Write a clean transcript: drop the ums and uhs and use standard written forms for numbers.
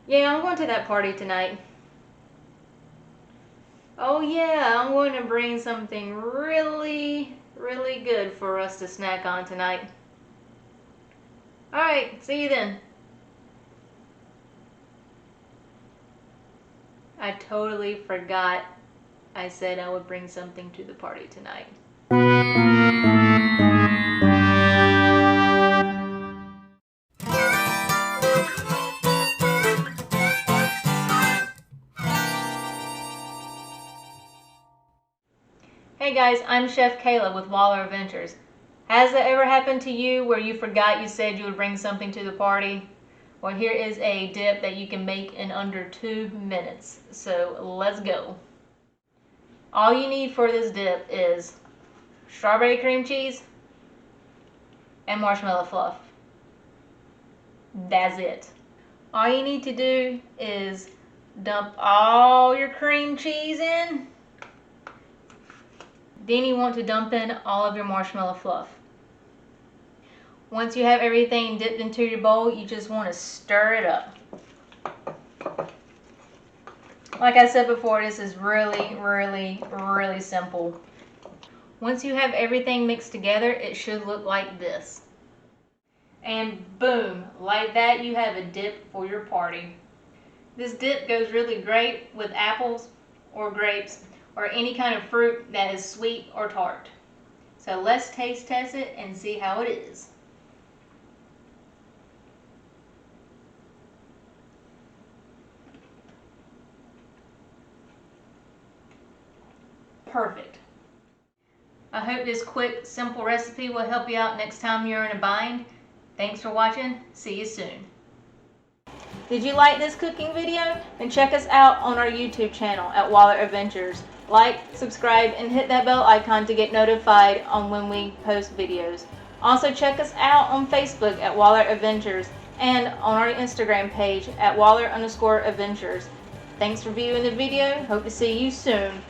Yeah, I'm going to that party tonight. Oh yeah, I'm going to bring something really, really good for us to snack on tonight. Alright, see you then. I totally forgot I said I would bring something to the party tonight. Hey guys, I'm Chef Kayla with Waller Adventures. Has that ever happened to you where you forgot you said you would bring something to the party? Well, here is a dip that you can make in under 2 minutes. So let's go. All you need for this dip is strawberry cream cheese and marshmallow fluff. That's it. All you need to do is dump all your cream cheese in. Then you want to dump in all of your marshmallow fluff. Once you have everything dipped into your bowl, you just want to stir it up. Like I said before, this is really, really, really simple. Once you have everything mixed together, it should look like this. And boom, like that, you have a dip for your party. This dip goes really great with apples or grapes or any kind of fruit that is sweet or tart. So let's taste test it and see how it is. Perfect. I hope this quick, simple recipe will help you out next time you're in a bind. Thanks for watching. See you soon. Did you like this cooking video? Then check us out on our YouTube channel at Waller Adventures. Like, subscribe, and hit that bell icon to get notified on when we post videos. Also check us out on Facebook at Waller Adventures and on our Instagram page at Waller_Adventures. Thanks for viewing the video. Hope to see you soon.